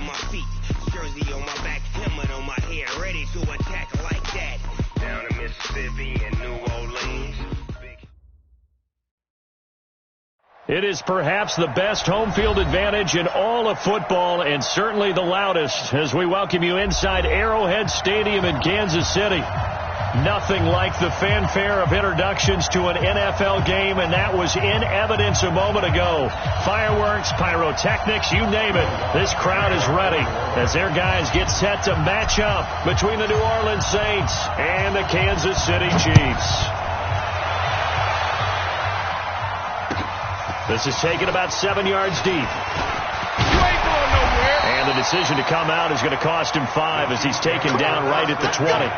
my feet, jersey on my back, helmet on my head, ready to attack like that. Down in Mississippi and New Orleans. It is perhaps the best home field advantage in all of football, and certainly the loudest, as we welcome you inside Arrowhead Stadium in Kansas City. Nothing like the fanfare of introductions to an NFL game, and that was in evidence a moment ago. Fireworks, pyrotechnics, you name it. This crowd is ready as their guys get set to match up between the New Orleans Saints and the Kansas City Chiefs. This is taken about 7 yards deep. And the decision to come out is going to cost him 5 as he's taken down right at the 20.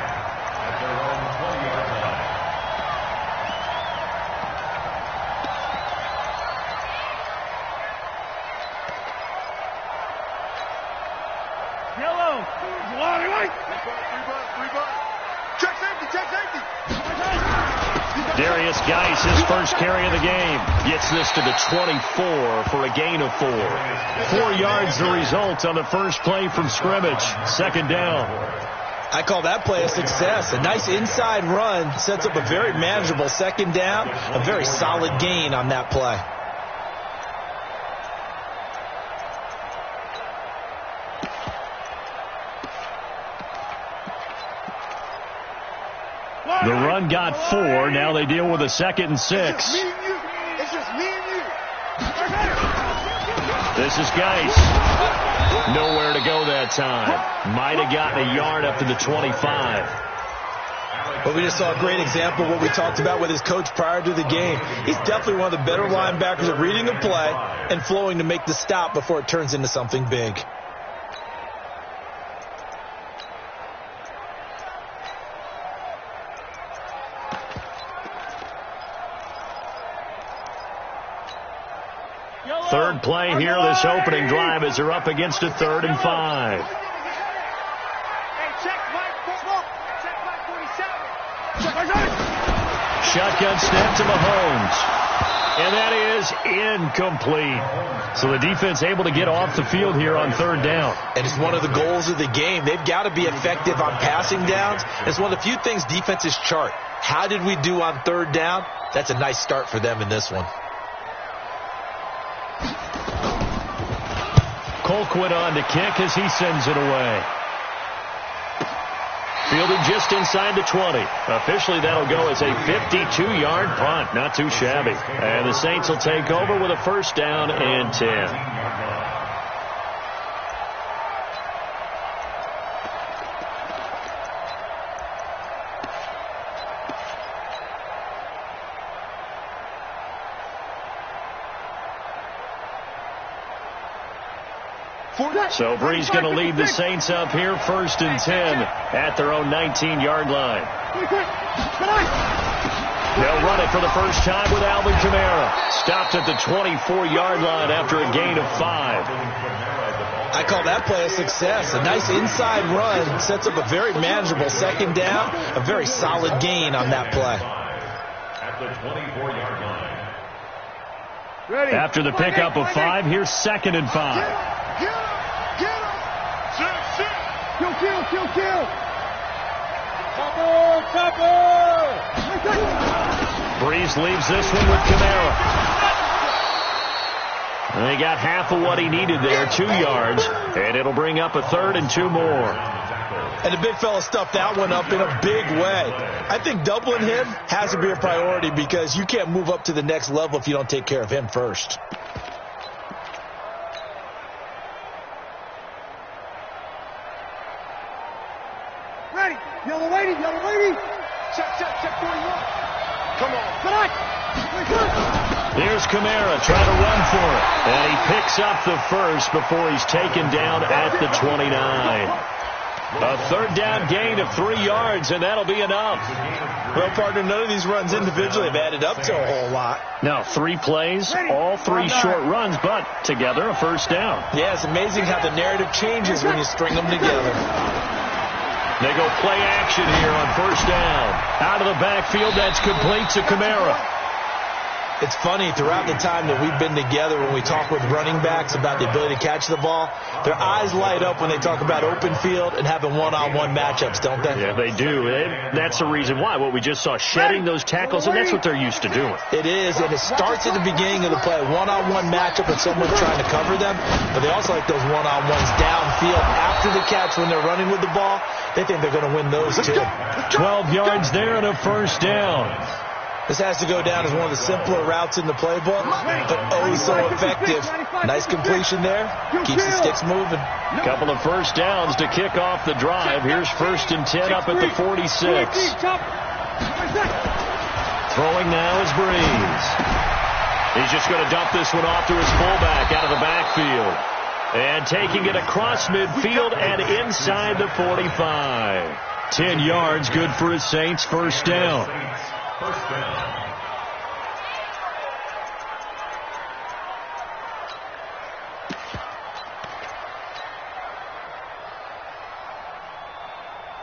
Yellow. Check safety. Darius Geis, his first carry of the game, gets this to the 24 for a gain of 4. 4 yards the result on the first play from scrimmage. Second down. I call that play a success. A nice inside run sets up a very manageable second down. A very solid gain on that play. The run got 4. Now they deal with a 2nd and 6. It's just me and you. This is Geis. Nowhere to go that time. Might have gotten a yard up to the 25. But we just saw a great example of what we talked about with his coach prior to the game. He's definitely one of the better linebackers at reading the play and flowing to make the stop before it turns into something big. Third play here, this opening drive, as they're up against a 3rd and 5. Shotgun snap to Mahomes. And that is incomplete. So the defense able to get off the field here on 3rd down. And it's one of the goals of the game. They've got to be effective on passing downs. It's one of the few things defenses chart. How did we do on 3rd down? That's a nice start for them in this one. Colquitt on to kick as he sends it away. Fielded just inside the 20. Officially, that'll go as a 52-yard punt. Not too shabby. And the Saints will take over with a 1st down and 10. So Brees going to lead the Saints up here, 1st and 10 at their own 19-yard line. They'll run it for the first time with Alvin Kamara. Stopped at the 24-yard line after a gain of 5. I call that play a success. A nice inside run sets up a very manageable second down. A very solid gain on that play. At the 24-yard line. After the pickup of 5, here's 2nd and 5. Kill. Brees leaves this one with Kamara. And he got half of what he needed there, 2 yards. And it'll bring up a 3rd and 2 more. And the big fella stuffed that one up in a big way. I think doubling him has to be a priority because you can't move up to the next level if you don't take care of him first. Ready. Yellow lady. Check 41. Come on. Here's Kamara trying to run for it. And he picks up the 1st before he's taken down at the 29. A 3rd down gain of 3 yards, and that'll be enough. Well, partner, none of these runs individually have added up to a whole lot. Now, 3 plays, all 3 short runs, but together a 1st down. Yeah, it's amazing how the narrative changes when you string them together. They go play action here on 1st down. Out of the backfield, that's complete to Kamara. It's funny, throughout the time that we've been together, when we talk with running backs about the ability to catch the ball, their eyes light up when they talk about open field and having one-on-one matchups, don't they? Yeah, they do. That's the reason why. What we just saw, shedding those tackles, and that's what they're used to doing. It is, and it starts at the beginning of the play, a one-on-one matchup with someone trying to cover them, but they also like those one-on-ones downfield after the catch when they're running with the ball. They think they're going to win those too. 12 yards there and a first down. This has to go down as one of the simpler routes in the playbook, but oh so effective. Nice completion there. Keeps the sticks moving. Couple of first downs to kick off the drive. Here's 1st and 10 up at the 46. Throwing now is Breeze. He's just going to dump this one off to his fullback out of the backfield. And taking it across midfield and inside the 45. 10 yards, good for his Saints. First down.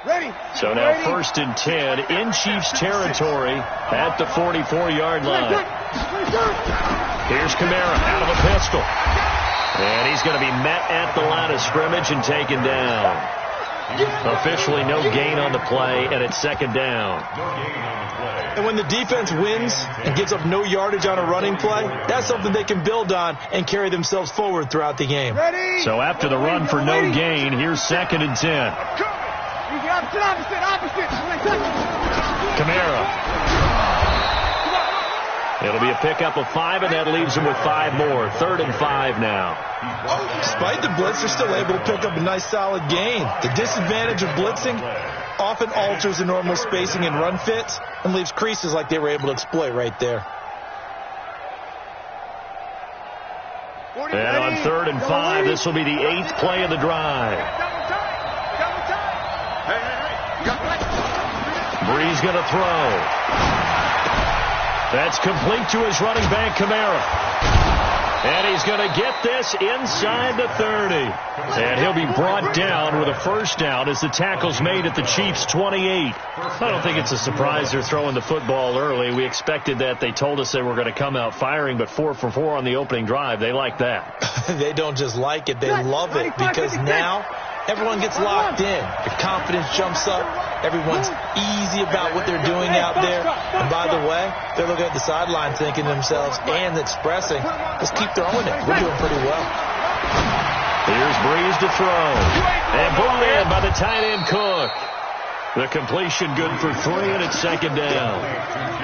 Ready. So now 1st and 10 in Chiefs territory at the 44-yard line. Here's Kamara out of a pistol. And he's going to be met at the line of scrimmage and taken down. Officially no gain on the play, and it's 2nd down. And when the defense wins and gives up no yardage on a running play, that's something they can build on and carry themselves forward throughout the game. Ready. So after the run for no gain, here's 2nd and 10. Opposite. Kamara. It'll be a pickup of 5, and that leaves them with 5 more. 3rd and 5 now. Despite the blitz, they're still able to pick up a nice solid gain. The disadvantage of blitzing often alters the normal spacing and run fits and leaves creases like they were able to exploit right there. And on 3rd and 5, this will be the 8th play of the drive. Breeze going to throw. That's complete to his running back, Kamara. And he's going to get this inside the 30. And he'll be brought down with a first down as the tackle's made at the Chiefs' 28. I don't think it's a surprise they're throwing the football early. We expected that. They told us they were going to come out firing, but 4 for 4 on the opening drive. They like that. They don't just like it, they love it, because now everyone gets locked in. Their confidence jumps up. Everyone's easy about what they're doing out there. And by the way, they're looking at the sideline thinking to themselves and expressing, let's keep throwing it. We're doing pretty well. Here's Breeze to throw. And brought in by the tight end Cook. The completion good for 3, and it's 2nd down.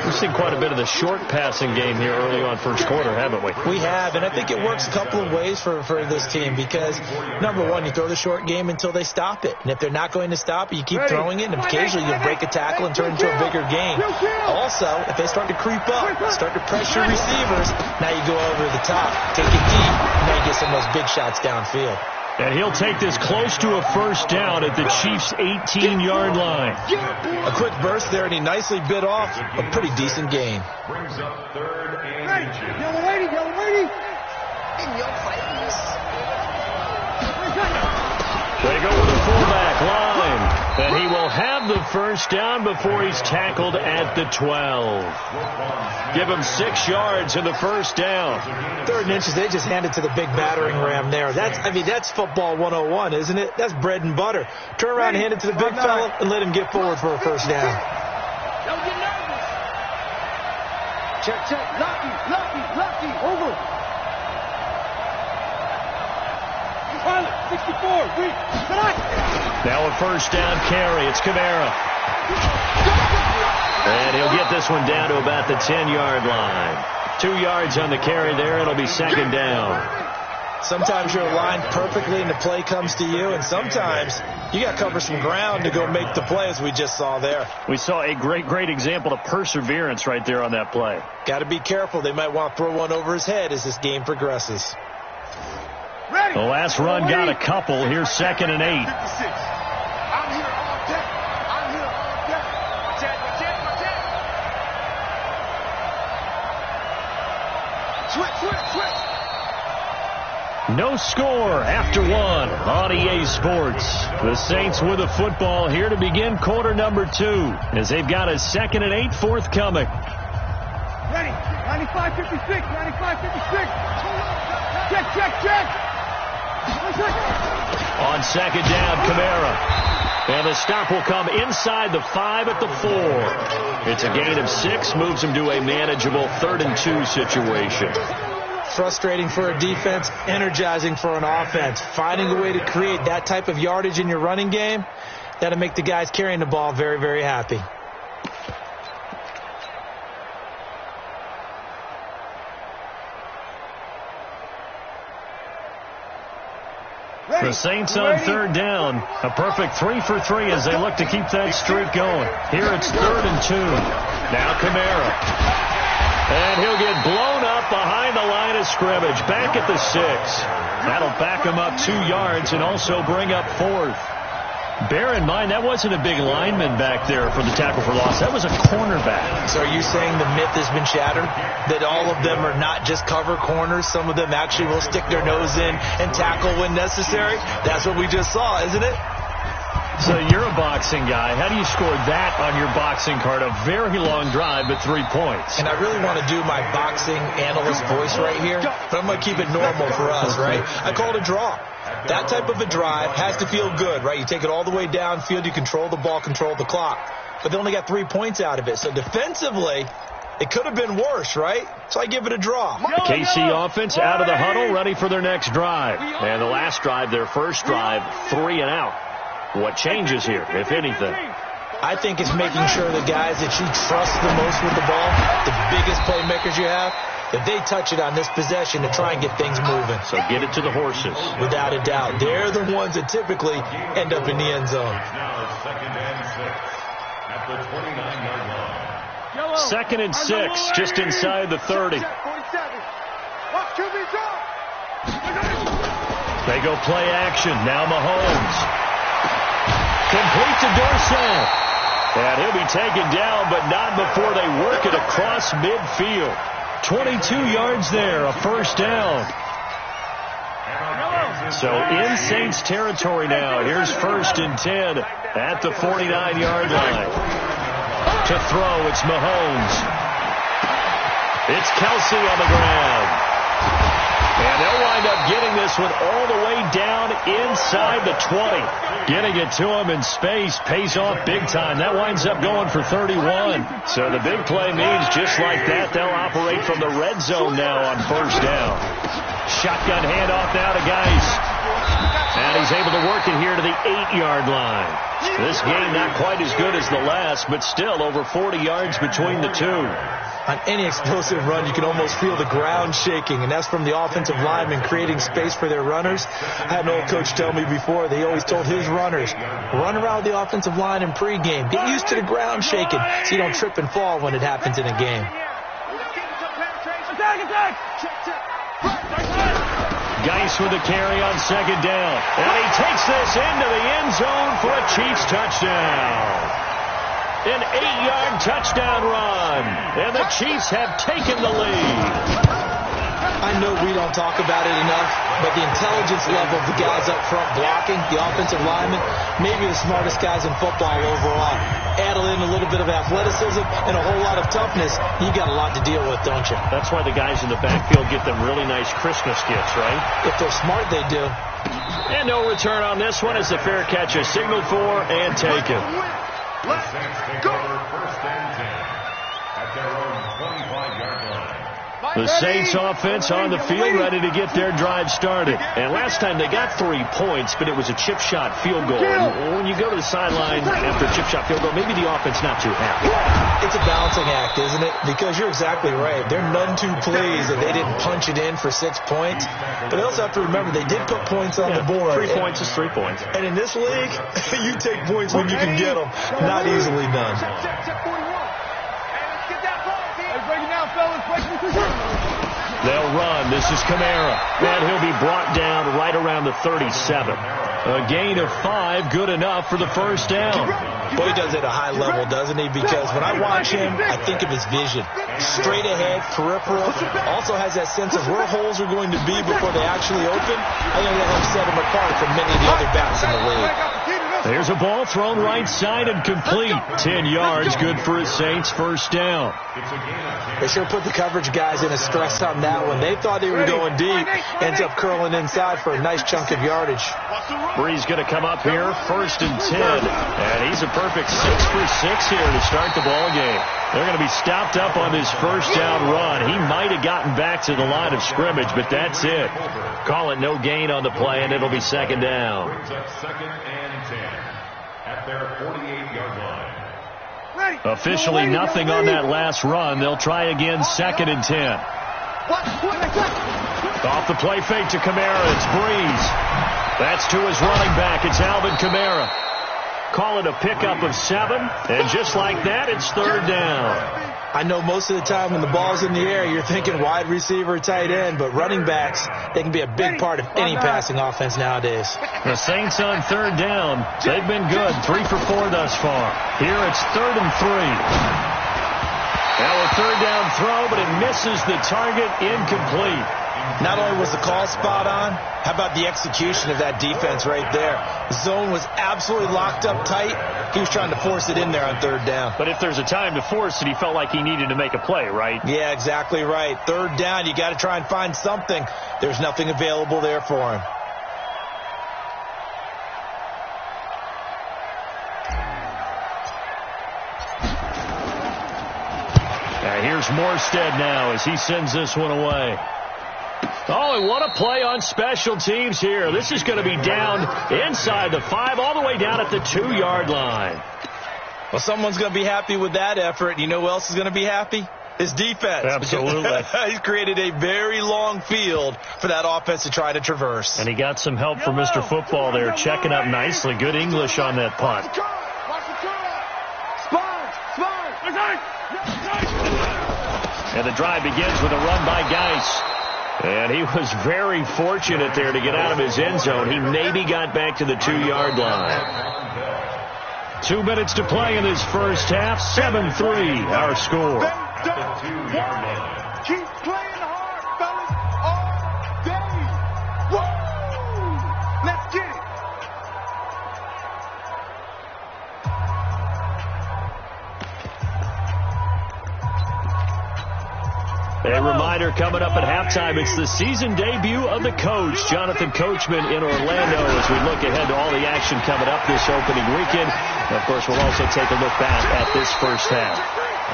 We've seen quite a bit of the short passing game here early on first quarter, haven't we? We have, and I think it works a couple of ways for this team because, number one, you throw the short game until they stop it. And if they're not going to stop it, you keep throwing it, and occasionally you'll break a tackle and turn it into a bigger game. Also, if they start to creep up, start to pressure receivers, now you go over the top, take it deep, and now you get some of those big shots downfield. And he'll take this close to a first down at the Chiefs' 18-yard line. A quick burst there, and he nicely bit off a pretty decent gain. Brings up 3rd and Ready. 2. Yellow lady. In your face. They go with the fullback line. And he will have the first down before he's tackled at the 12. Give him 6 yards in the first down. 3rd and inches, they just hand it to the big battering ram there. That's football 101, isn't it? That's bread and butter. Turn around and hand it to the big fella and let him get forward for a first down. Don't get nervous. Check. Lucky. Over. 64. Now a first down carry. It's Kamara. And he'll get this one down to about the 10-yard line. 2 yards on the carry there. It'll be 2nd down. Sometimes you're aligned perfectly and the play comes to you, and sometimes you got to cover some ground to go make the play, as we just saw there. We saw a great example of perseverance right there on that play. Got to be careful. They might want to throw one over his head as this game progresses. The last run got a couple. Here's 2nd and 8. 56. I'm here all day. Check. Switch. No score after 1 on EA Sports. The Saints with the football here to begin quarter number 2 as they've got a 2nd and 8 forthcoming. Ready. 95-56, 95-56. Check. On second down, Kamara. And the stop will come inside the 5 at the 4. It's a gain of 6, moves him to a manageable 3rd and 2 situation. Frustrating for a defense, energizing for an offense. Finding a way to create that type of yardage in your running game, that'll make the guys carrying the ball very, very happy. The Saints on 3rd down. A perfect 3 for 3 as they look to keep that streak going. Here it's 3rd and 2. Now Kamara. And he'll get blown up behind the line of scrimmage. Back at the 6. That'll back him up 2 yards and also bring up 4th. Bear in mind, that wasn't a big lineman back there for the tackle for loss. That was a cornerback. So are you saying the myth has been shattered? That all of them are not just cover corners? Some of them actually will stick their nose in and tackle when necessary? That's what we just saw, isn't it? So you're a boxing guy. How do you score that on your boxing card? A very long drive, but 3 points. And I really want to do my boxing analyst voice right here, but I'm going to keep it normal for us, right? I call it a draw. That type of a drive has to feel good, right? You take it all the way downfield, you control the ball, control the clock. But they only got 3 points out of it. So defensively, it could have been worse, right? So I give it a draw. KC offense out of the huddle, ready for their next drive. And the last drive, their first drive, 3 and out. What changes here, if anything? I think it's making sure the guys that you trust the most with the ball, the biggest playmakers you have, that they touch it on this possession to try and get things moving. So get it to the horses. Without a doubt. They're the ones that typically end up in the end zone. Now 2nd and 6 at the 29-yard line. 2nd and 6, just inside the 30. They go play action. Now Mahomes. Complete to Dorsett. And he'll be taken down, but not before they work it across midfield. 22 yards there, a first down. So in Saints territory now. Here's 1st and 10 at the 49-yard line. To throw, it's Mahomes. It's Kelsey on the ground. And they'll wind up getting this one all the way down inside the 20. Getting it to him in space pays off big time. That winds up going for 31. So the big play means just like that, they'll operate from the red zone now on 1st down. Shotgun handoff now to Geis. And he's able to work it here to the 8-yard line. This game not quite as good as the last, but still over 40 yards between the two. On any explosive run, you can almost feel the ground shaking, and that's from the offensive linemen creating space for their runners. I had an old coach tell me before, they always told his runners, run around the offensive line in pregame. Get used to the ground shaking so you don't trip and fall when it happens in a game. Geis with a carry on 2nd down. And he takes this into the end zone for a Chiefs touchdown. An 8-yard touchdown run. And the Chiefs have taken the lead. I know we don't talk about it enough, but the intelligence level of the guys up front blocking, the offensive linemen, maybe the smartest guys in football overall. Add in a little bit of athleticism and a whole lot of toughness, you got a lot to deal with, don't you? That's why the guys in the backfield get them really nice Christmas gifts, right? If they're smart, they do. And no return on this one as the fair catch is signaled for and taken. Let's go. 1st and 10 at their own 25-yard line. The Saints offense on the field ready to get their drive started. And last time they got 3 points, but it was a chip shot field goal. And when you go to the sideline after a chip shot field goal, maybe the offense not too happy. It's a balancing act, isn't it? Because you're exactly right. They're none too pleased that they didn't punch it in for 6 points. But they also have to remember they did put points on the board. 3 points is 3 points. And in this league, you take points when you can get them. Not easily done. They'll run. This is Kamara. And he'll be brought down right around the 37. A gain of 5, good enough for the first down. Well, he does it at a high level, doesn't he? Because when I watch him, I think of his vision. Straight ahead, peripheral. Also has that sense of where holes are going to be before they actually open. I think that'll set him apart from many of the other backs in the league. There's a ball thrown right side and complete. 10 yards, good for a Saints first down. They sure put the coverage guys in a stress on that one. They thought they were going deep. Ends up curling inside for a nice chunk of yardage. Bree's going to come up here, 1st and 10. And he's a perfect 6 for 6 here to start the ball game. They're going to be stopped up on this first down run. He might have gotten back to the line of scrimmage, but that's it. Call it no gain on the play, and it'll be 2nd down. Brings up 2nd and 10 at their 48-yard line. Officially nothing on that last run. They'll try again, 2nd and 10. Off the play fake to Kamara. It's Breeze. That's to his running back. It's Alvin Kamara. Call it a pickup of 7. And just like that, it's 3rd down. I know most of the time when the ball's in the air, you're thinking wide receiver, tight end, but running backs, they can be a big part of any passing offense nowadays. The Saints on 3rd down. They've been good. 3 for 4 thus far. Here it's 3rd and 3. Now a 3rd down throw, but it misses the target, incomplete. Not only was the call spot on, how about the execution of that defense right there? The zone was absolutely locked up tight. He was trying to force it in there on 3rd down. But if there's a time to force it, he felt like he needed to make a play, right? Yeah, exactly right. 3rd down, you got to try and find something. There's nothing available there for him. Here's Morstead now as he sends this one away. Oh, and what a play on special teams here. This is going to be down inside the 5, all the way down at the 2-yard line. Well, someone's going to be happy with that effort. You know who else is going to be happy? His defense. Absolutely. He's created a very long field for that offense to try to traverse. And he got some help from Mr. Football there, checking up nicely. Good English on that punt. And the drive begins with a run by Geis. And he was very fortunate there to get out of his end zone. He maybe got back to the 2-yard line. 2 minutes to play in this first half. 7-3 our score. Keep playing hard, fellas, all day. Woo! Let's get it. A reminder coming up at halftime, it's the season debut of the coach, Jonathan Coachman in Orlando, as we look ahead to all the action coming up this opening weekend. And of course, we'll also take a look back at this first half.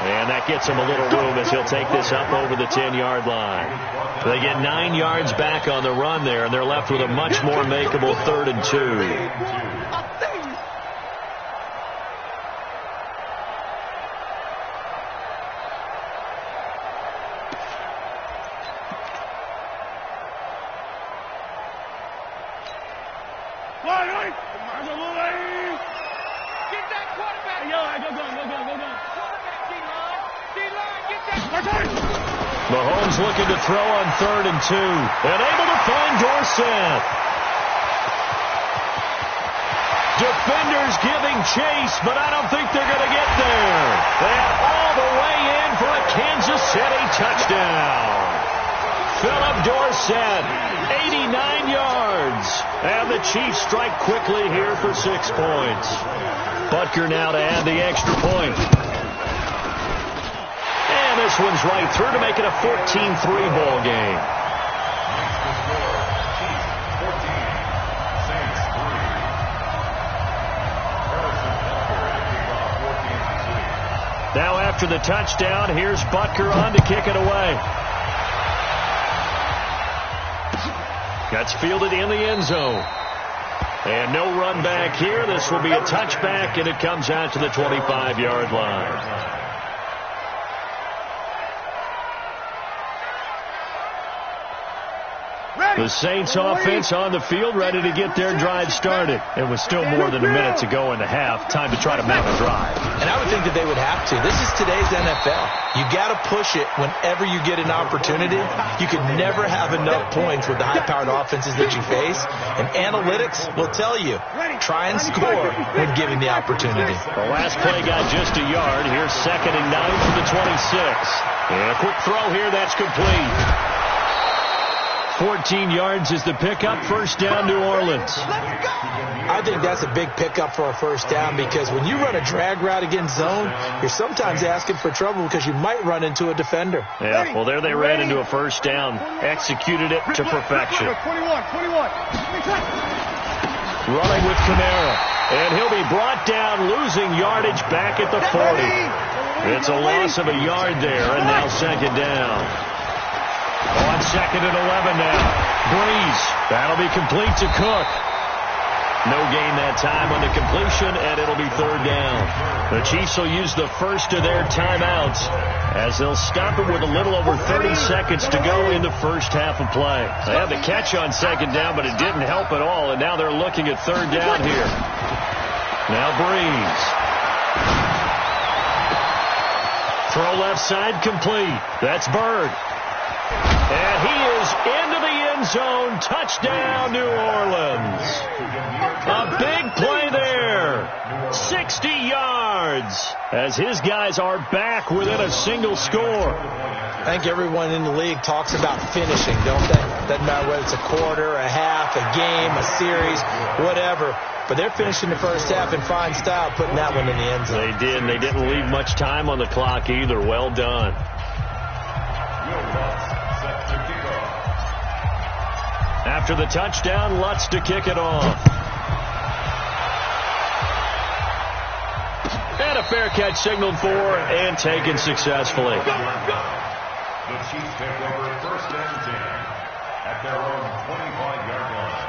And that gets him a little room as he'll take this up over the 10-yard line. They get 9 yards back on the run there, and they're left with a much more makeable 3rd and 2. Mahomes looking to throw on 3rd and 2. And able to find Dorsett. Defenders giving chase, but I don't think they're going to get there. And all the way in for a Kansas City touchdown. Philip Dorsett, 89 yards. And the Chiefs strike quickly here for 6 points. Butker now to add the extra point. And this one's right through to make it a 14-3 ball game. Now after the touchdown, here's Butker on to kick it away. That's fielded in the end zone. And no run back here. This will be a touchback, and it comes out to the 25-yard line. The Saints offense on the field, ready to get their drive started. And with still more than a minute to go in the half, time to try to mount a drive. And I would think that they would have to. This is today's NFL. You got to push it whenever you get an opportunity. You could never have enough points with the high-powered offenses that you face. And analytics will tell you, try and score when given the opportunity. The last play got just a yard. Here's 2nd and 9 from the 26. And a quick throw here, that's complete. 14 yards is the pickup. First down, New Orleans. I think that's a big pickup for a first down because when you run a drag route against zone, you're sometimes asking for trouble because you might run into a defender. Yeah, well, there they ran into a first down. Executed it to perfection. 21. Running with Kamara. And he'll be brought down, losing yardage back at the 40. It's a loss of a yard there, and now second down. On 2nd and 11 now. Breeze. That'll be complete to Cook. No gain that time on the completion, and it'll be third down. The Chiefs will use the first of their timeouts as they'll stop it with a little over 30 seconds to go in the first half of play. They had the catch on second down, but it didn't help at all, and now they're looking at third down here. Now Breeze. Throw left side complete. That's Bird. And he is into the end zone. Touchdown, New Orleans. A big play there. 60 yards as his guys are back within a single score. I think everyone in the league talks about finishing, don't they? Doesn't matter whether it's a quarter, a half, a game, a series, whatever. But they're finishing the first half in fine style, putting that one in the end zone. They did, and they didn't leave much time on the clock either. Well done. After the touchdown, Lutz to kick it off. And a fair catch signaled for and taken successfully. The Chiefs take over first and 10 at their own 25-yard line.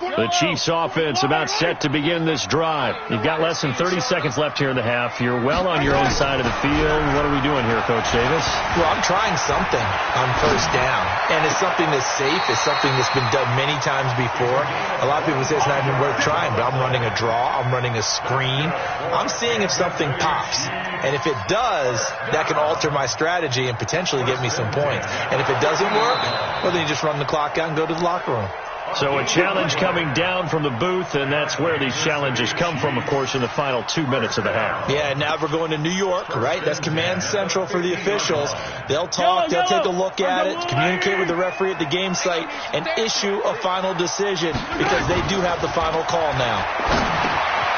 The Chiefs offense about set to begin this drive. You've got less than 30 seconds left here in the half. You're well on your own side of the field. What are we doing here, Coach Davis? Well, I'm trying something on first down, and it's something that's safe. It's something that's been done many times before. A lot of people say it's not even worth trying, but I'm running a draw. I'm running a screen. I'm seeing if something pops, and if it does, that can alter my strategy and potentially get me some points. And if it doesn't work, well, then you just run the clock out and go to the locker room. So a challenge coming down from the booth, and that's where these challenges come from, of course, in the final 2 minutes of the half. Yeah, now we're going to New York, right? That's command central for the officials. They'll talk, they'll take a look at it, communicate with the referee at the game site, and issue a final decision because they do have the final call now.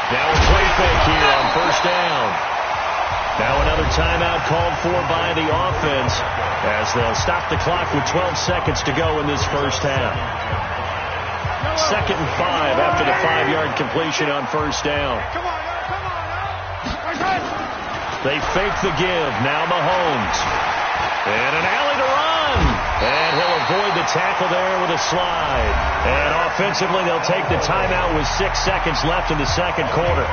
Now a play fake here on first down. Now another timeout called for by the offense as they'll stop the clock with 12 seconds to go in this first half. 2nd and 5 after the 5-yard completion on first down. They fake the give. Now Mahomes. And an alley to run. And he'll avoid the tackle there with a slide. And offensively, they'll take the timeout with 6 seconds left in the second quarter.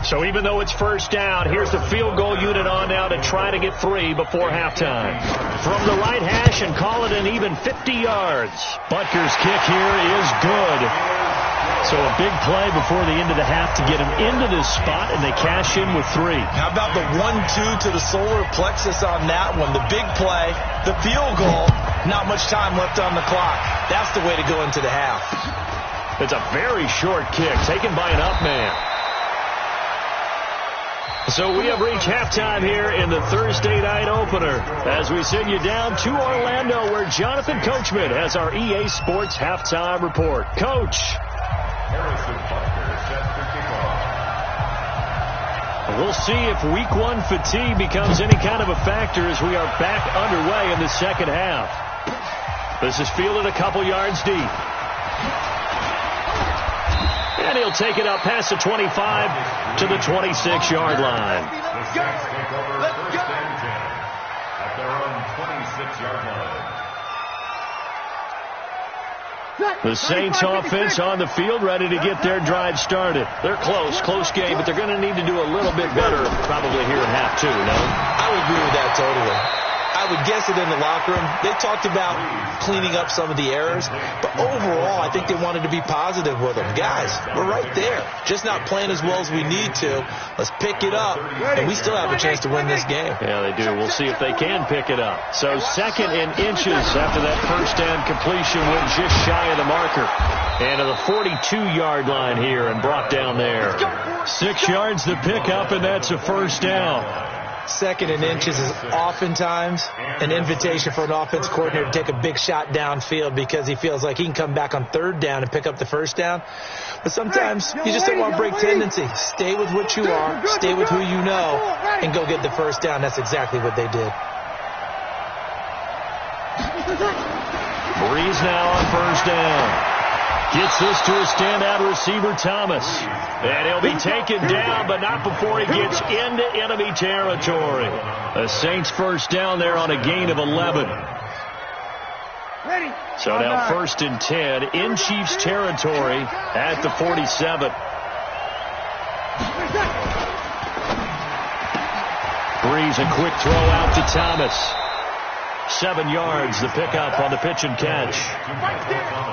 So even though it's first down, here's the field goal unit on now to try to get 3 before halftime. From the right hash and call it an even 50 yards. Butker's kick here is good. So a big play before the end of the half to get him into this spot, and they cash in with 3. How about the 1-2 to the solar plexus on that one? The big play, the field goal, not much time left on the clock. That's the way to go into the half. It's a very short kick taken by an up man. So we have reached halftime here in the Thursday night opener as we send you down to Orlando where Jonathan Coachman has our EA Sports halftime report. Coach. Harrison Butker set to kick off. We'll see if week 1 fatigue becomes any kind of a factor as we are back underway in the second half. This is fielded a couple yards deep. And he'll take it up past the 25 to the 26-yard line. The Saints take over first and 10 at their own 26-yard line. The Saints offense on the field ready to get their drive started. They're close game, but they're going to need to do a little bit better probably here in half 2, no? I would agree with that totally. I would guess it in the locker room. They talked about cleaning up some of the errors, but overall, I think they wanted to be positive with them. Guys, we're right there. Just not playing as well as we need to. Let's pick it up, and we still have a chance to win this game. Yeah, they do. We'll see if they can pick it up. So 2nd and inches after that first down completion went just shy of the marker. And to the 42-yard line here and brought down there. 6 yards to pick up, and that's a first down. 2nd and inches is oftentimes an invitation for an offense coordinator to take a big shot downfield because he feels like he can come back on 3rd down and pick up the first down. But sometimes you just don't want to break tendency. Stay with what you are, stay with who you know, and go get the first down. That's exactly what they did. Breeze now on first down. Gets this to a standout receiver, Thomas. And he'll be taken down, but not before he gets into enemy territory. The Saints first down there on a gain of 11. So now 1st and 10 in Chiefs territory at the 47. Breeze, a quick throw out to Thomas. 7 yards, the pickup on the pitch and catch.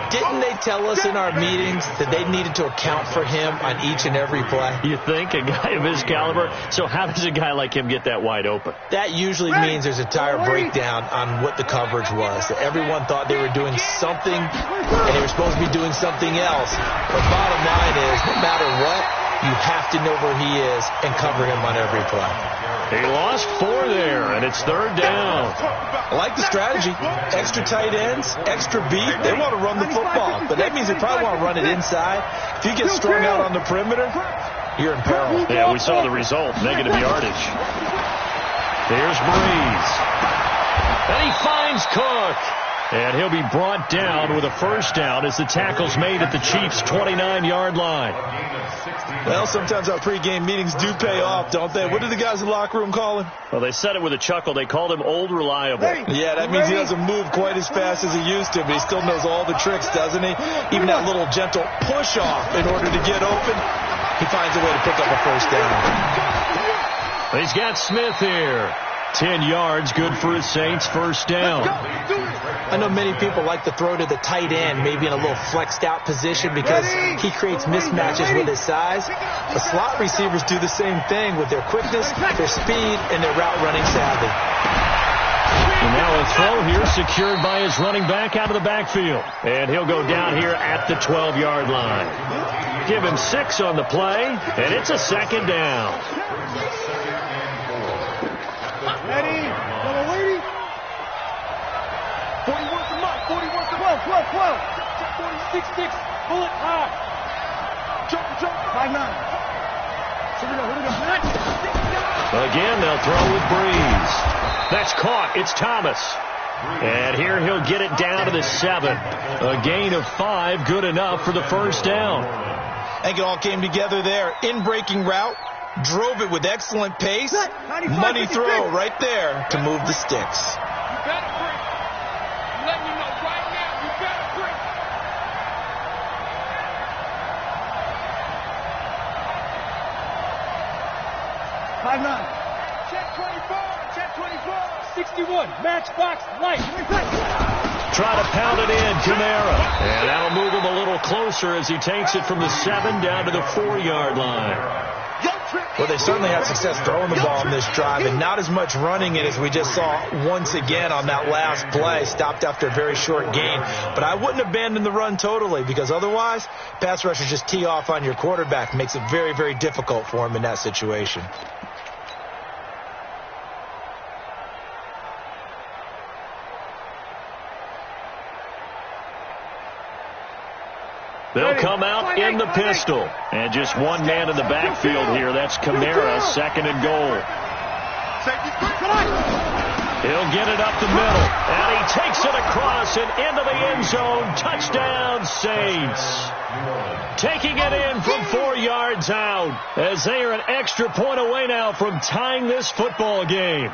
Didn't they tell us in our meetings that they needed to account for him on each and every play? You think? A guy of his caliber? So how does a guy like him get that wide open? That usually means there's a tire breakdown on what the coverage was. That everyone thought they were doing something, and they were supposed to be doing something else. But bottom line is, no matter what, you have to know where he is and cover him on every play. He lost 4 there, and it's 3rd down. I like the strategy. Extra tight ends, extra beat. They want to run the football, but that means they probably want to run it inside. If you get strung out on the perimeter, you're in peril. Yeah, we saw the result, negative yardage. Here's Breeze. And he finds Cook. And he'll be brought down with a first down as the tackle's made at the Chiefs' 29-yard line. Well, sometimes our pregame meetings do pay off, don't they? What did the guys in the locker room call him? Well, they said it with a chuckle. They called him Old Reliable. Yeah, that means he doesn't move quite as fast as he used to, but he still knows all the tricks, doesn't he? Even that little gentle push-off in order to get open, he finds a way to pick up a first down. He's got Smith here. 10 yards, good for his Saints, first down. I know many people like to throw to the tight end, maybe in a little flexed out position because he creates mismatches with his size. The slot receivers do the same thing with their quickness, their speed, and their route running savvy. And now a throw here secured by his running back out of the backfield. And he'll go down here at the 12-yard line. Give him 6 on the play, and it's a 2nd down. Ready? Little lady. 41 to Mike. 41 to 12. 46 sticks. Bullet high. Jump. 5-9. Here we go. Again, they'll throw with Breeze. That's caught. It's Thomas. And here he'll get it down to the 7. A gain of 5, good enough for the first down. I think it all came together there. In-breaking route. Drove it with excellent pace. Money throw right there to move the sticks. You better break. I'm letting you know right now, you better break. Check 24. 61. Matchbox light. Try to pound it in, Kamara. And that'll move him a little closer as he takes it from the 7 down to the 4-yard line. Well, they certainly had success throwing the ball in this drive, and not as much running it as we just saw once again on that last play. Stopped after a very short gain. But I wouldn't abandon the run totally, because otherwise, pass rushers just tee off on your quarterback. Makes it very, very difficult for him in that situation. They'll come out in the pistol. And just one man in the backfield here. That's Kamara, 2nd and goal. He'll get it up the middle. And he takes it across and into the end zone. Touchdown, Saints. Taking it in from 4 yards out as they are an extra point away now from tying this football game.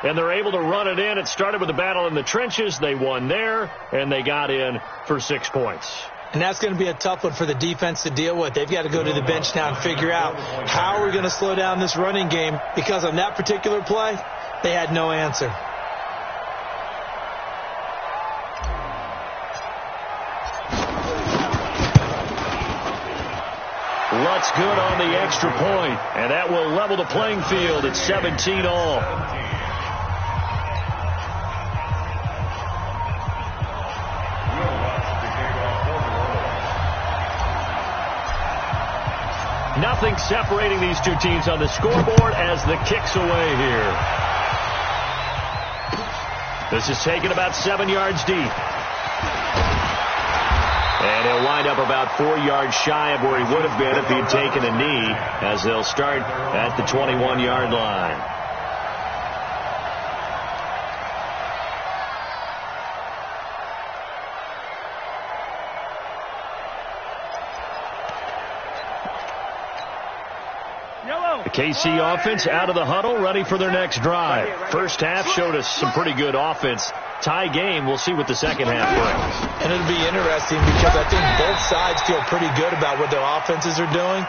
And they're able to run it in. It started with a battle in the trenches. They won there, and they got in for 6 points. And that's going to be a tough one for the defense to deal with. They've got to go to the bench now and figure out how are we going to slow down this running game, because on that particular play, they had no answer. Lutz good on the extra point, and that will level the playing field at 17 all. Nothing separating these two teams on the scoreboard as the kick's away here. This is taken about 7 yards deep. And he'll wind up about 4 yards shy of where he would have been if he had taken a knee, as they'll start at the 21-yard line. The KC offense out of the huddle, ready for their next drive. First half showed us some pretty good offense. Tie game. We'll see what the second half brings. And it'll be interesting because I think both sides feel pretty good about what their offenses are doing.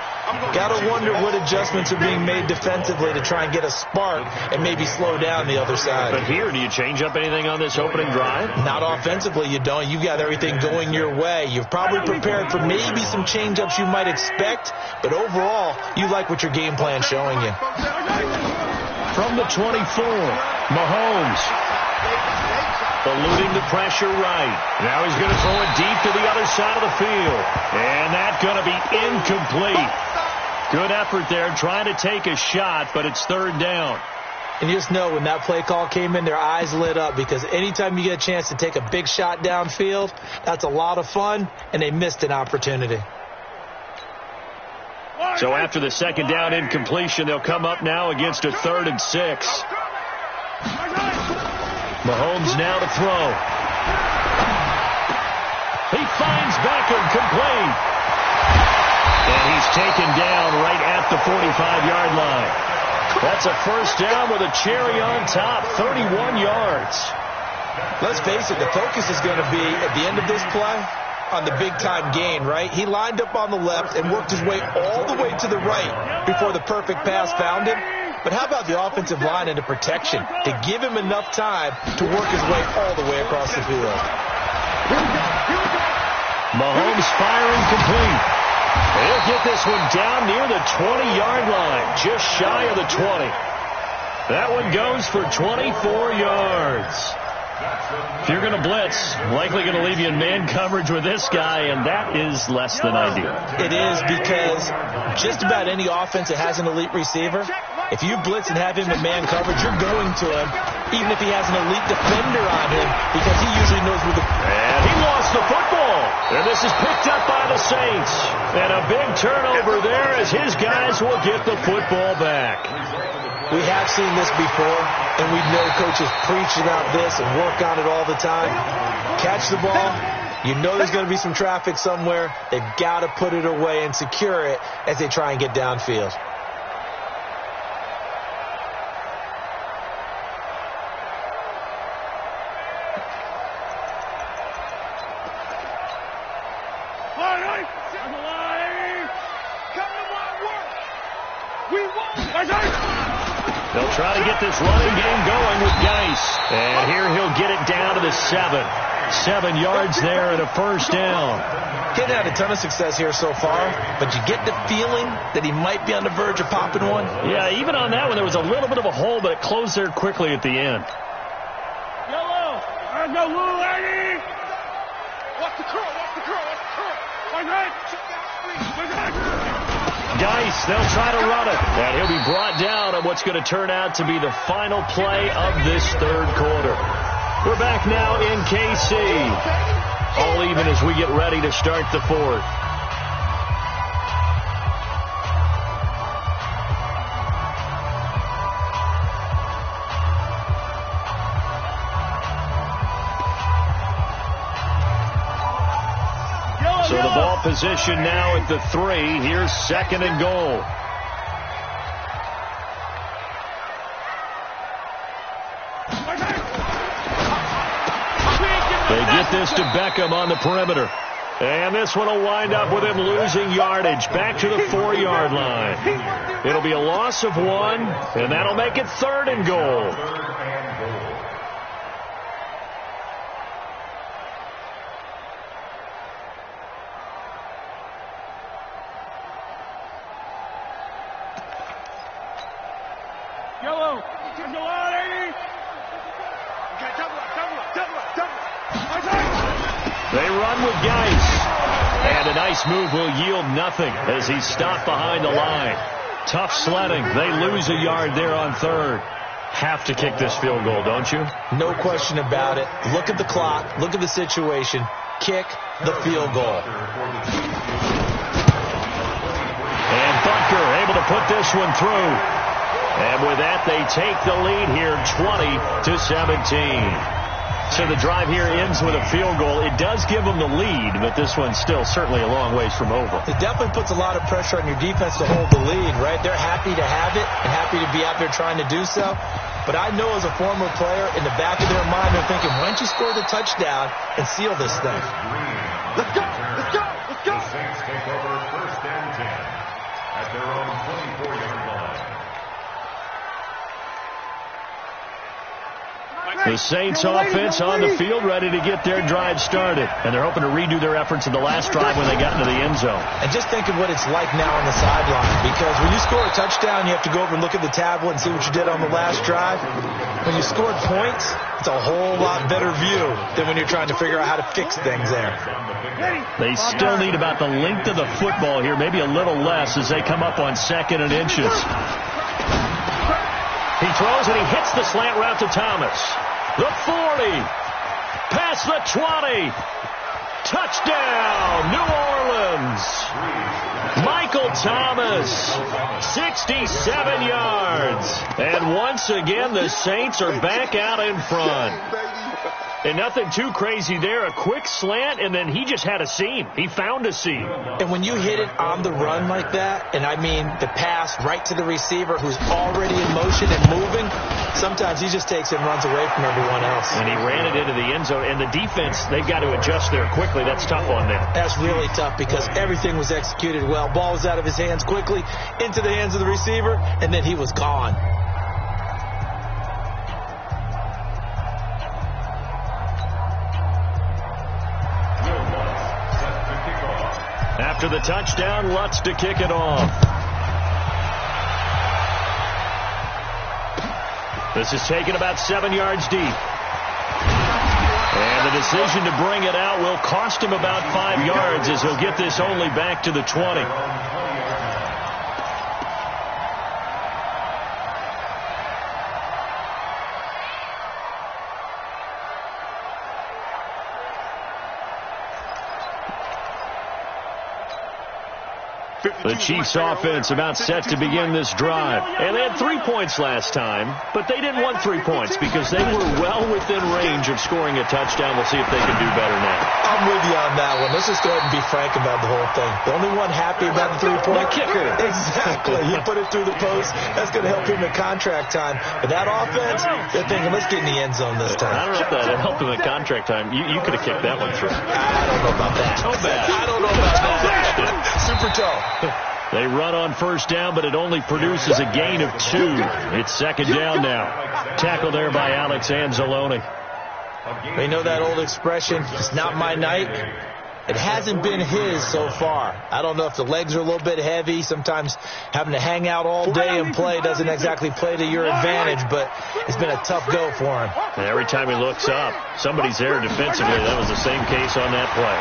Got to wonder what adjustments are being made defensively to try and get a spark and maybe slow down the other side. But here, do you change up anything on this opening drive? Not offensively, you don't. You've got everything going your way. You've probably prepared for maybe some change-ups you might expect, but overall, you like what your game plan's showing you. From the 24, Mahomes. Eluding the pressure right. Now he's going to throw it deep to the other side of the field. And that's going to be incomplete. Good effort there trying to take a shot, but it's third down. And you just know when that play call came in, their eyes lit up because anytime you get a chance to take a big shot downfield, that's a lot of fun, and they missed an opportunity. So after the second down incompletion, they'll come up now against a 3rd and 6. Mahomes now to throw. He finds Beckham complete. And he's taken down right at the 45-yard line. That's a first down with a cherry on top, 31 yards. Let's face it, the focus is going to be at the end of this play on the big-time gain, right? He lined up on the left and worked his way all the way to the right before the perfect pass found him. But how about the offensive line and the protection to give him enough time to work his way all the way across the field? Mahomes firing complete. He'll get this one down near the 20-yard line, just shy of the 20. That one goes for 24 yards. If you're going to blitz, likely going to leave you in man coverage with this guy, and that is less than ideal. It is because just about any offense that has an elite receiver, if you blitz and have him in man coverage, you're going to him, even if he has an elite defender on him, because he usually knows where the... And he lost the football. And this is picked up by the Saints. And a big turnover there as his guys will get the football back. We have seen this before, and we know coaches preach about this and work on it all the time. Catch the ball. You know there's going to be some traffic somewhere. They've got to put it away and secure it as they try and get downfield. They'll try to get this running game going with Geis. And here he'll get it down to the 7. 7 yards there and a first down. He hasn't had a ton of success here so far, but you get the feeling that he might be on the verge of popping one. Yeah, even on that one, there was a little bit of a hole, but it closed there quickly at the end. Yellow! There's no rule, Eddie! Watch the curl, watch the curl, watch the curl! Geis, they'll try to run it. And he'll be brought down on what's going to turn out to be the final play of this third quarter. We're back now in KC. All even as we get ready to start the fourth. So the ball position now at the 3. Here's 2nd and goal. They get this to Beckham on the perimeter. And this one will wind up with him losing yardage back to the 4-yard line. It'll be a loss of 1, and that'll make it 3rd and goal. Yellow. Go on, 80. Okay, double up. They run with Geis. And a nice move will yield nothing as he's stopped behind the line. Tough sledding. They lose a yard there on third. Have to kick this field goal, don't you? No question about it. Look at the clock. Look at the situation. Kick the field goal. And Butker able to put this one through. And with that, they take the lead here 20-17. So the drive here ends with a field goal. It does give them the lead, but this one's still certainly a long ways from over. It definitely puts a lot of pressure on your defense to hold the lead, right? They're happy to have it and happy to be out there trying to do so. But I know as a former player, in the back of their mind, they're thinking, why don't you score the touchdown and seal this thing? Let's go. The Saints take over first and 10 at their own 24-yard line. The Saints offense on the field, ready to get their drive started. And they're hoping to redo their efforts in the last drive when they got into the end zone. And just think of what it's like now on the sideline. Because when you score a touchdown, you have to go over and look at the tablet and see what you did on the last drive. When you scored points, it's a whole lot better view than when you're trying to figure out how to fix things there. They still need about the length of the football here, maybe a little less as they come up on 2nd and inches. He throws and he hits the slant route to Thomas. The 40. Past the 20. Touchdown, New Orleans. Michael Thomas, 67 yards. And once again, the Saints are back out in front. And nothing too crazy there. A quick slant, and then he just had a seam. He found a seam. And when you hit it on the run like that, and I mean the pass right to the receiver who's already in motion and moving, sometimes he just takes it and runs away from everyone else. And he ran it into the end zone. And the defense, they've got to adjust there quickly. That's tough on them. That's really tough because everything was executed well. Ball was out of his hands quickly, into the hands of the receiver, and then he was gone. After the touchdown, Lutz to kick it off. This is taken about 7 yards deep. And the decision to bring it out will cost him about 5 yards as he'll get this only back to the 20. The Chiefs offense about set to begin this drive. And they had 3 points last time, but they didn't want 3 points because they were well within range of scoring a touchdown. We'll see if they can do better now. I'm with you on that one. Let's just go ahead and be frank about the whole thing. The only one happy about the 3-point kicker. Exactly. He put it through the post. That's going to help him at contract time. But that offense, they're thinking, let's get in the end zone this time. I don't know if that helped him at contract time. You could have kicked that one through. I don't know about that. Toe bad. I don't know about that. Super toe. They run on first down, but it only produces a gain of 2. It's second down now. Tackle there by Alex Anzalone. They know that old expression, it's not my night. It hasn't been his so far. I don't know if the legs are a little bit heavy. Sometimes having to hang out all day and play doesn't exactly play to your advantage, but it's been a tough go for him. And every time he looks up, somebody's there defensively. That was the same case on that play.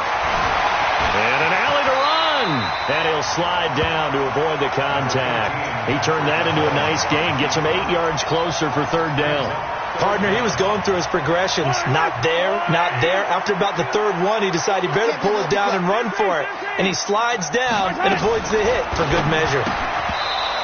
And an alley to run. And he'll slide down to avoid the contact. He turned that into a nice gain. Gets him 8 yards closer for third down. Partner, he was going through his progressions. Not there, not there. After about the third one, he decided he better pull it down and run for it. And he slides down and avoids the hit for good measure.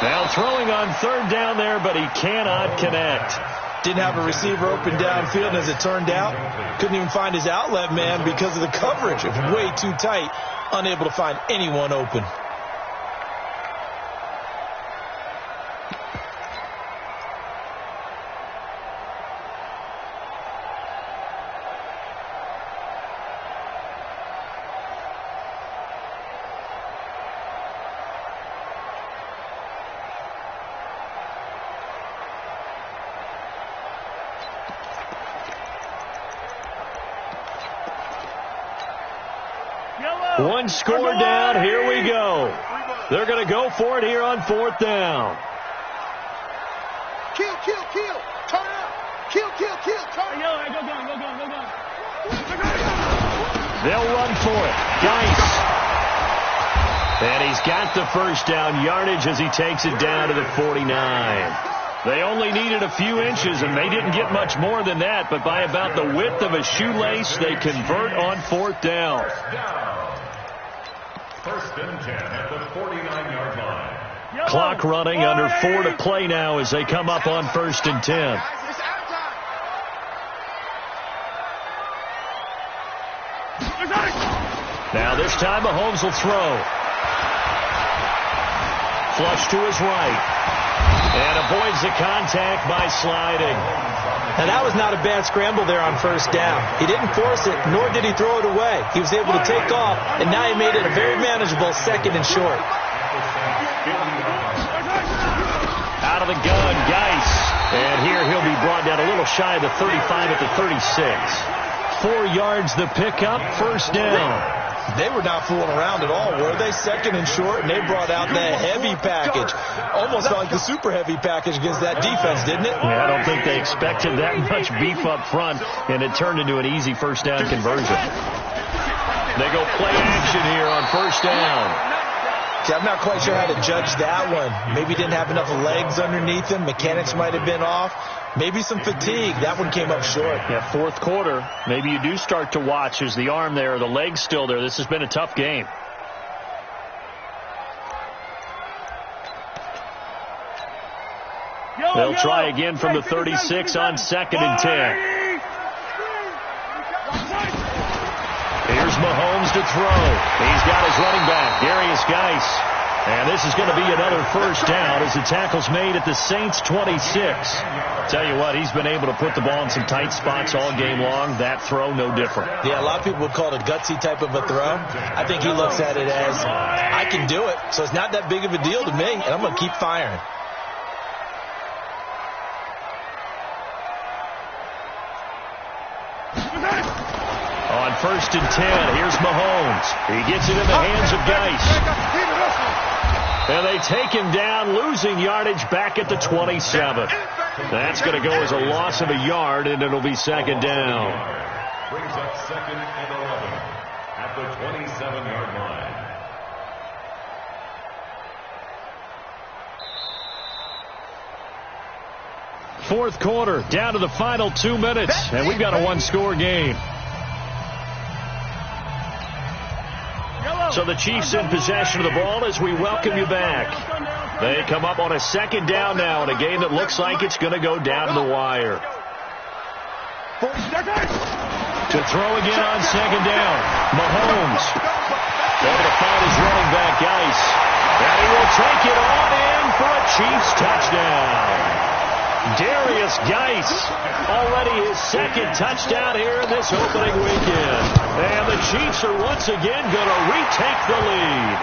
Now throwing on third down there, but he cannot connect. Didn't have a receiver open downfield, and as it turned out, couldn't even find his outlet man because of the coverage. It was way too tight, unable to find anyone open. One score down. Here we go. They're going to go for it here on fourth down. Kill. Turn up. Kill. Turn. Yo, go. They'll run for it. Geis. And he's got the first down yardage as he takes it down to the 49. They only needed a few inches, and they didn't get much more than that, but by about the width of a shoelace, they convert on fourth down. First and 10 at the 49-yard line. Clock running, under 4 to play now as they come up on first and 10. Now this time Mahomes will throw. Flush to his right. And avoids the contact by sliding. And that was not a bad scramble there on first down. He didn't force it, nor did he throw it away. He was able to take off, and now he made it a very manageable second and short. Out of the gun, Geis. And here he'll be brought down a little shy of the 35 at the 36. 4 yards the pickup, first down. They were not fooling around at all, were they? Second and short, and they brought out that heavy package. Almost like the super heavy package against that defense, didn't it? Yeah, I don't think they expected that much beef up front, and it turned into an easy first down conversion. They go play action here on first down. See, I'm not quite sure how to judge that one. Maybe didn't have enough legs underneath him. Mechanics might have been off. Maybe some fatigue. That one came up short. Yeah, fourth quarter. Maybe you do start to watch. Is the arm there, the leg's still there? This has been a tough game. They'll try again from the 36 on second and 10. Here's Mahomes to throw. He's got his running back, Darius Geis. And this is going to be another first down as the tackle's made at the Saints 26. Tell you what, he's been able to put the ball in some tight spots all game long. That throw, no different. Yeah, a lot of people would call it a gutsy type of a throw. I think he looks at it as, I can do it, so it's not that big of a deal to me, and I'm going to keep firing. On first and 10, here's Mahomes. He gets it in the hands of Geis. And they take him down, losing yardage back at the 27. That's going to go as a loss of a yard, and it'll be second down. Brings up second and 11 at the 27-yard line. Fourth quarter, down to the final 2 minutes, and we've got a one-score game. So the Chiefs in possession of the ball as we welcome you back. They come up on a second down now in a game that looks like it's going to go down to the wire. To throw again on second down. Mahomes able to find his running back, Geis. And he will take it all in for a Chiefs touchdown. Darius Geis, already his second touchdown here in this opening weekend. And the Chiefs are once again going to retake the lead.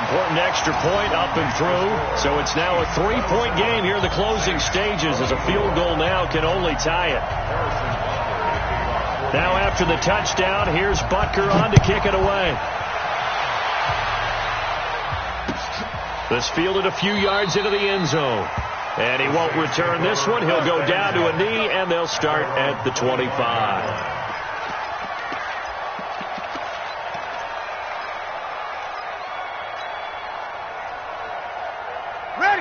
Important extra point up and through. So it's now a 3-point game here in the closing stages as a field goal now can only tie it. Now after the touchdown, here's Butker on to kick it away. This fielded a few yards into the end zone. And he won't return this one. He'll go down to a knee, and they'll start at the 25.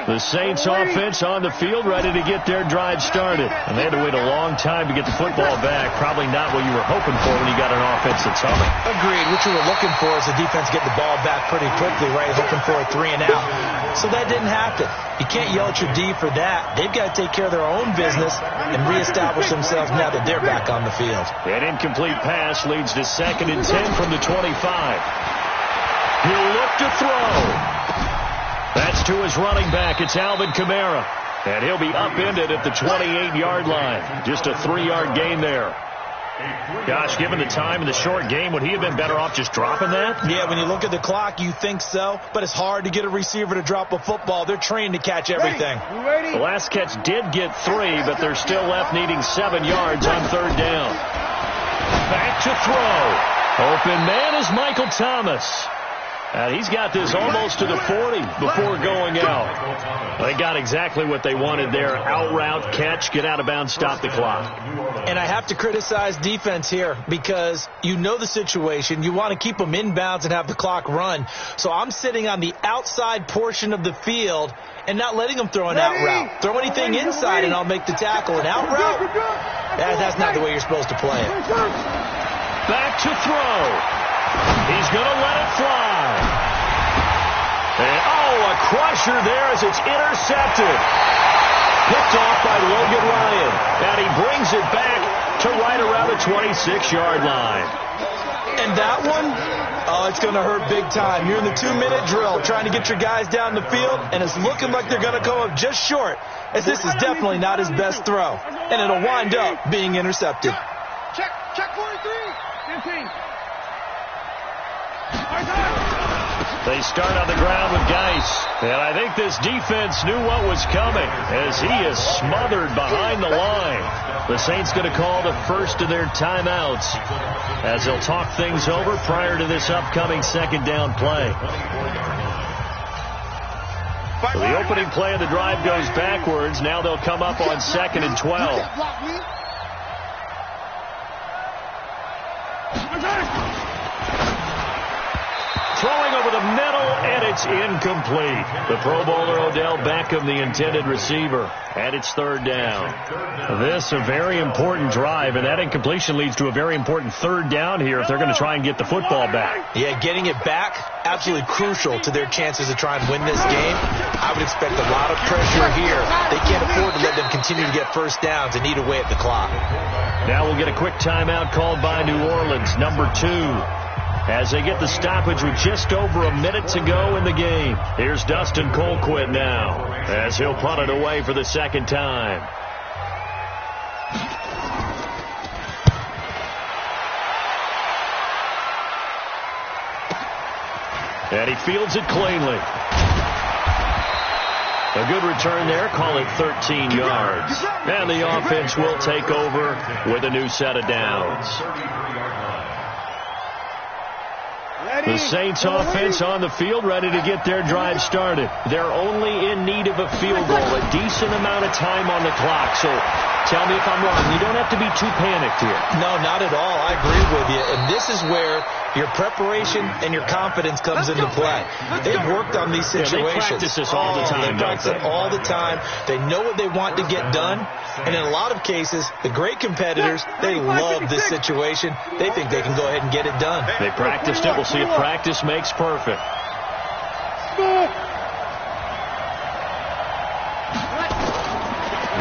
The Saints offense on the field, ready to get their drive started. And they had to wait a long time to get the football back. Probably not what you were hoping for when you got an offense that's humming. Agreed. What you were looking for is the defense get the ball back pretty quickly, right? Hoping for a 3 and out. So that didn't happen. You can't yell at your D for that. They've got to take care of their own business and reestablish themselves now that they're back on the field. An incomplete pass leads to second and 10 from the 25. He'll look to throw. That's to his running back. It's Alvin Kamara. And he'll be upended at the 28-yard line. Just a 3-yard gain there. Gosh, given the time in the short game, would he have been better off just dropping that? Yeah, when you look at the clock, you think so. But it's hard to get a receiver to drop a football. They're trained to catch everything. The last catch did get 3, but they're still left needing 7 yards on third down. Back to throw. Open man is Michael Thomas. And he's got this almost to the 40 before going out. They got exactly what they wanted there. Out route, catch, get out of bounds, stop the clock. And I have to criticize defense here because you know the situation. You want to keep them inbounds and have the clock run. So I'm sitting on the outside portion of the field and not letting them throw an out route. Throw anything inside and I'll make the tackle. An out route, that's not the way you're supposed to play it. Back to throw. He's going to let it fly. And, a crusher there as it's intercepted. Picked off by Logan Ryan. And he brings it back to right around the 26-yard line. And that one, it's going to hurt big time. You're in the 2-minute drill trying to get your guys down the field, and it's looking like they're going to come up just short, as this is definitely not his best throw. And it'll wind up being intercepted. Check 43. 15. They start on the ground with Geis. And I think this defense knew what was coming as he is smothered behind the line. The Saints going to call the first of their timeouts as they'll talk things over prior to this upcoming second down play. So the opening play of the drive goes backwards. Now they'll come up on 2nd and 12. Throwing over the middle, and it's incomplete. The Pro Bowler Odell Beckham, the intended receiver, and it's 3rd down. This a very important drive, and that incompletion leads to a very important 3rd down here if they're going to try and get the football back. Yeah, getting it back, absolutely crucial to their chances to try and win this game. I would expect a lot of pressure here. They can't afford to let them continue to get first downs and eat away at the clock. Now we'll get a quick timeout called by New Orleans, number 2. As they get the stoppage with just over a minute to go in the game. Here's Dustin Colquitt now as he'll punt it away for the 2nd time. And he fields it cleanly. A good return there. Call it 13 yards. And the offense will take over with a new set of downs. The Saints offense on the field ready to get their drive started. They're only in need of a field goal, a decent amount of time on the clock. So tell me if I'm wrong. You don't have to be too panicked here. No, not at all. I agree with you. And this is where your preparation and your confidence comes into play. They've worked on these situations. They practice this all the time. They practice it all the time. They know what they want to get done. And in a lot of cases, the great competitors, they love this situation. They think they can go ahead and get it done. They practiced it. We'll see if practice makes perfect.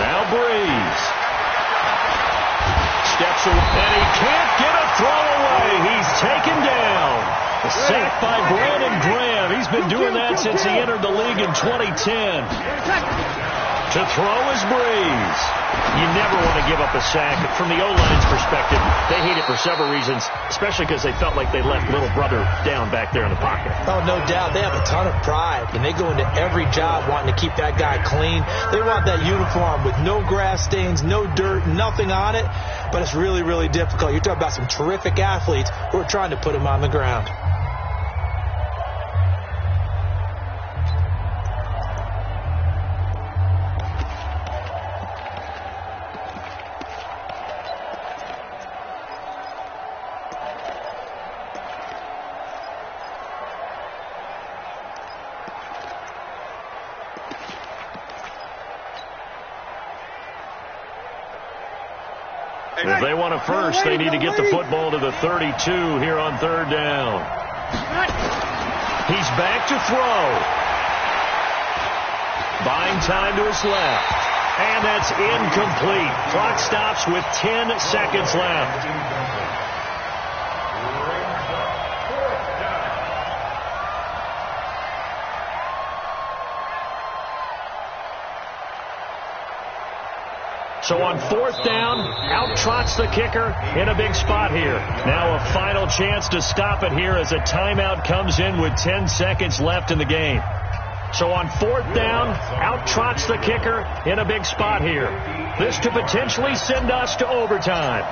Now Breeze. Steps away, and he can't get a throw away. He's taken down. A sack by Brandon Graham. He's been doing that since he entered the league in 2010. To throw is Breeze. You never want to give up a sack. From the O-line's perspective, they hate it for several reasons, especially because they felt like they left little brother down back there in the pocket. Oh, no doubt. They have a ton of pride, and they go into every job wanting to keep that guy clean. They want that uniform with no grass stains, no dirt, nothing on it, but it's really, really difficult. You're talking about some terrific athletes who are trying to put him on the ground. If they want a first, they need to get the football to the 32 here on 3rd down. He's back to throw. Buying time to his left. And that's incomplete. Clock stops with 10 seconds left. So on 4th down, out trots the kicker in a big spot here. Now a final chance to stop it here as a timeout comes in with 10 seconds left in the game. So on 4th down, out trots the kicker in a big spot here. This to potentially send us to overtime.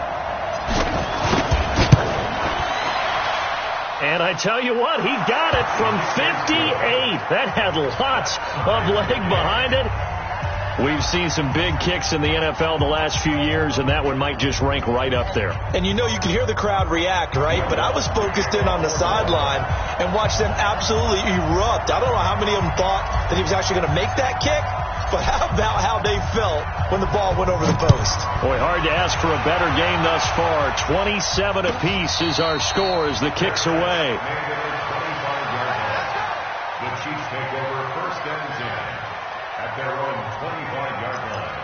And I tell you what, he got it from 58. That had lots of leg behind it. We've seen some big kicks in the NFL the last few years, and that one might just rank right up there. And you know, you can hear the crowd react, right? But I was focused in on the sideline and watched them absolutely erupt. I don't know how many of them thought that he was actually going to make that kick, but how about how they felt when the ball went over the post? Boy, hard to ask for a better game thus far. 27 apiece is our score as the kick's away. The Chiefs take over first and 10 at their own 25-yard line.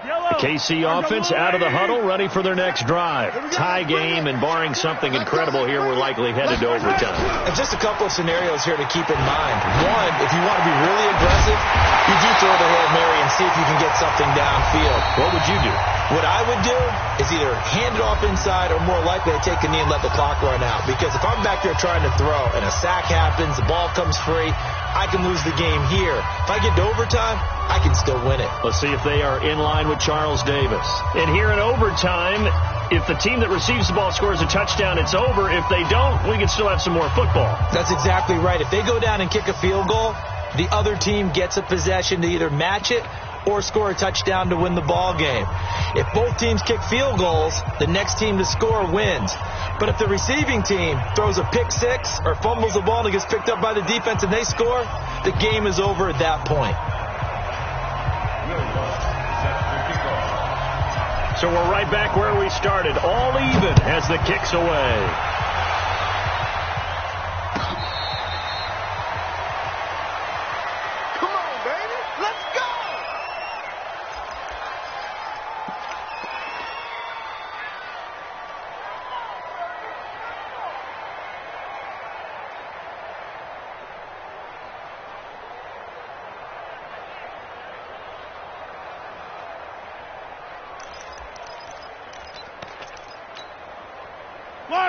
The KC offense out of the huddle, ready for their next drive. Tie game, and barring something incredible here, we're likely headed to overtime. And just a couple of scenarios here to keep in mind. One, if you want to be really aggressive, you do throw the Hail Mary and see if you can get something downfield. What would you do? What I would do is either hand it off inside or more likely to take a knee and let the clock run out. Because if I'm back there trying to throw and a sack happens, the ball comes free, I can lose the game here. If I get to overtime, I can still win it. Let's see if they are in line with Charles Davis. And here in overtime, if the team that receives the ball scores a touchdown, it's over. If they don't, we can still have some more football. That's exactly right. If they go down and kick a field goal, the other team gets a possession to either match it or score a touchdown to win the ball game. If both teams kick field goals, the next team to score wins. But if the receiving team throws a pick six or fumbles the ball and it gets picked up by the defense and they score, the game is over at that point. So we're right back where we started, all even as the kick's away.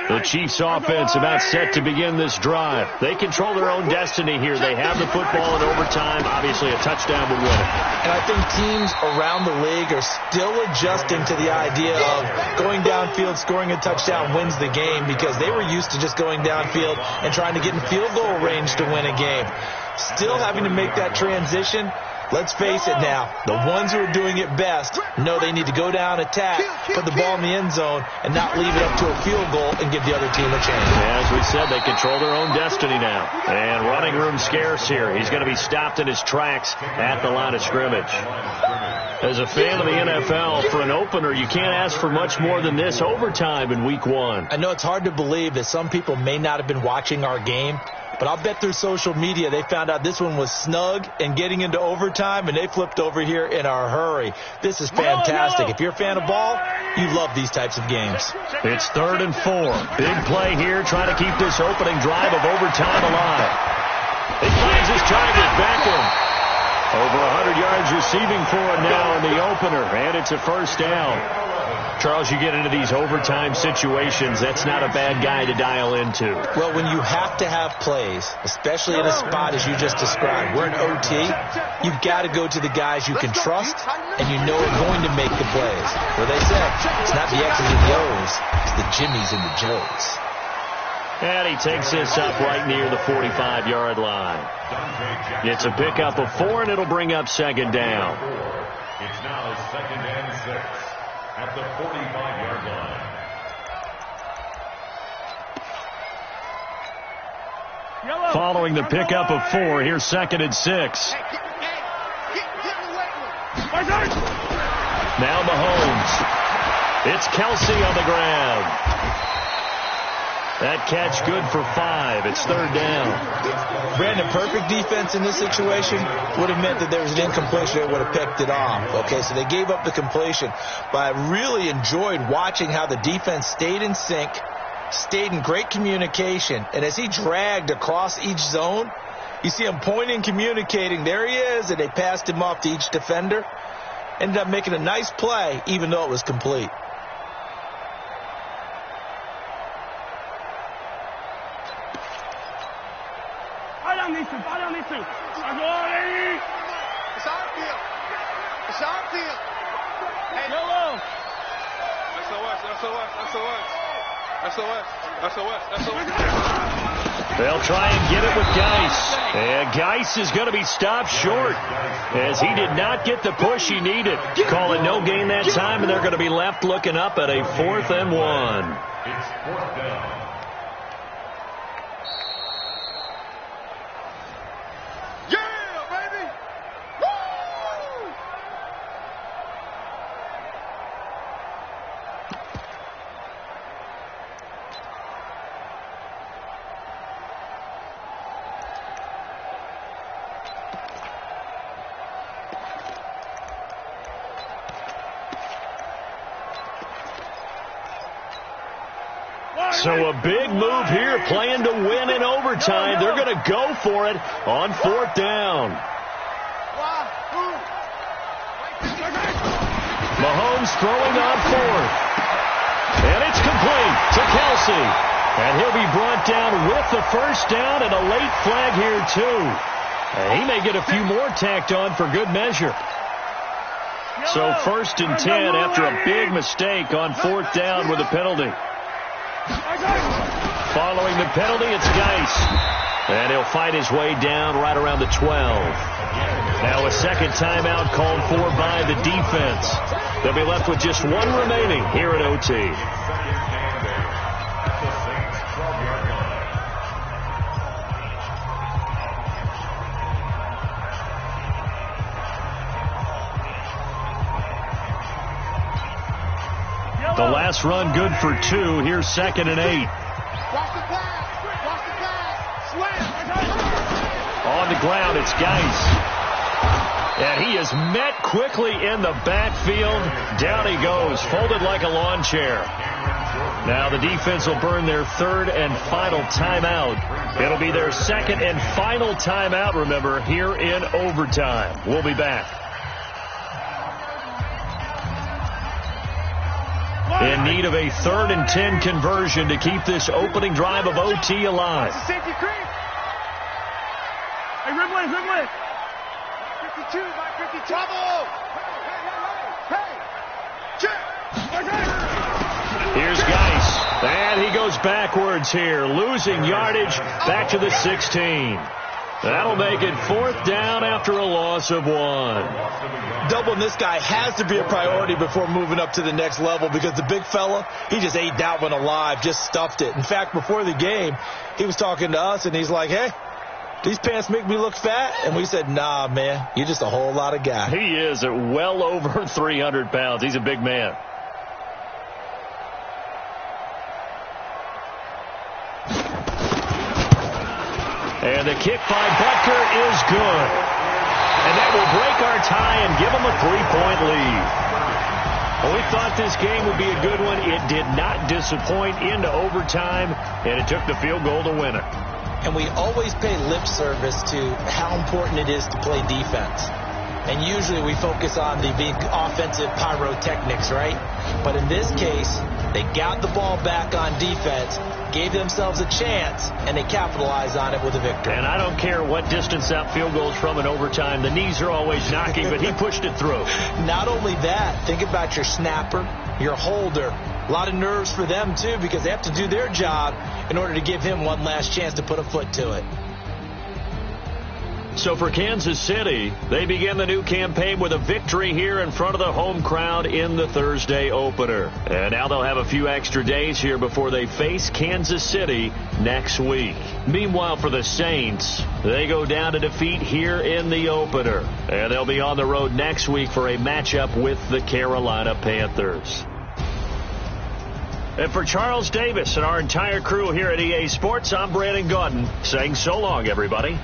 The Chiefs offense about set to begin this drive. They control their own destiny here. They have the football in overtime. Obviously, a touchdown would win it. And I think teams around the league are still adjusting to the idea of going downfield, scoring a touchdown wins the game, because they were used to just going downfield and trying to get in field goal range to win a game. Still having to make that transition. Let's face it now, the ones who are doing it best know they need to go down, attack, put the ball in the end zone, and not leave it up to a field goal and give the other team a chance. As we said, they control their own destiny now. And running room scarce here. He's going to be stopped in his tracks at the line of scrimmage. As a fan of the NFL, for an opener, you can't ask for much more than this overtime in week one. I know it's hard to believe that some people may not have been watching our game, but I'll bet through social media they found out this one was snug and getting into overtime, and they flipped over here in a hurry. This is fantastic. If you're a fan of ball, you love these types of games. It's 3rd and 4. Big play here, trying to keep this opening drive of overtime alive. He finds his target, Beckham. Over 100 yards receiving for him now in the opener, and it's a first down. Charles, you get into these overtime situations, that's not a bad guy to dial into. Well, when you have to have plays, especially in a spot as you just described, we're in OT, you've got to go to the guys you can trust and you know are going to make the plays. Well, they said, it's not the X's and the O's, it's the Jimmies and the Joes. And he takes this up right near the 45-yard line. It's a pickup of 4, and it'll bring up 2nd down. It's now 2nd and 6 at the 45-yard line. Following the pickup of 4, here's 2nd and 6. Now Mahomes. It's Kelsey on the ground. That catch good for 5. It's 3rd down. Brandon, perfect defense in this situation would have meant that there was an incompletion that would have picked it off. Okay, so they gave up the completion. But I really enjoyed watching how the defense stayed in sync, stayed in great communication. And as he dragged across each zone, you see him pointing, communicating. There he is, and they passed him off to each defender. Ended up making a nice play, even though it was complete. down these two. Fall down these two. Let's go, lady. It's our field. It's our field. Hey, Yellow. SOS. They'll try and get it with Geis. And Geis is going to be stopped short as he did not get the push he needed. Call it no gain that time, and they're going to be left looking up at a 4th and 1. It's 4th down. Yeah, baby. Woo! So a big move here, playing to win in overtime. They're going to go for it on 4th down. Mahomes throwing on 4th. And it's complete to Kelsey. And he'll be brought down with the first down and a late flag here, too. And he may get a few more tacked on for good measure. So 1st and 10 after a big mistake on 4th down with a penalty. Following the penalty, it's Geis. And he'll fight his way down right around the 12. Now a second timeout called for by the defense. They'll be left with just 1 remaining here at OT. The last run good for 2. Here's 2nd and 8. Watch the pass. Watch the pass. Slam. On the ground, it's Geis. And he is met quickly in the backfield. Down he goes, folded like a lawn chair. Now the defense will burn their 3rd and final timeout. It'll be their 2nd and final timeout, remember, here in overtime. We'll be back. In need of a 3rd and 10 conversion to keep this opening drive of OT alive. Safety creep. Hey, Ridley. 52, my 52. Trouble. Hey. Check. Here's Geis. And he goes backwards here, losing yardage back to the 16. That'll make it 4th down after a loss of 1. Doubling this guy has to be a priority before moving up to the next level because the big fella, he just ate that one alive, just stuffed it. In fact, before the game, he was talking to us, and he's like, hey, these pants make me look fat. And we said, nah, man, you're just a whole lot of guy. He is at well over 300 pounds. He's a big man. And the kick by Butker is good. And that will break our tie and give them a 3-point lead. Well, we thought this game would be a good one. It did not disappoint into overtime, and it took the field goal to win it. And we always pay lip service to how important it is to play defense. And usually we focus on the big offensive pyrotechnics, right? But in this case, they got the ball back on defense, gave themselves a chance, and they capitalized on it with a victory. And I don't care what distance that field goes from in overtime. The knees are always knocking, but he pushed it through. Not only that, think about your snapper, your holder. A lot of nerves for them, too, because they have to do their job in order to give him one last chance to put a foot to it. So for Kansas City, they begin the new campaign with a victory here in front of the home crowd in the Thursday opener. And now they'll have a few extra days here before they face Kansas City next week. Meanwhile, for the Saints, they go down to defeat here in the opener. And they'll be on the road next week for a matchup with the Carolina Panthers. And for Charles Davis and our entire crew here at EA Sports, I'm Brandon Gaudin saying so long, everybody.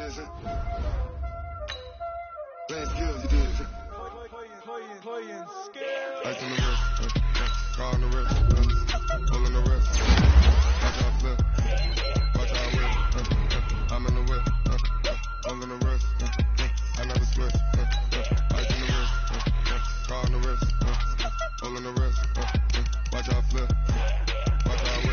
Playing skills, you did. Playing skills.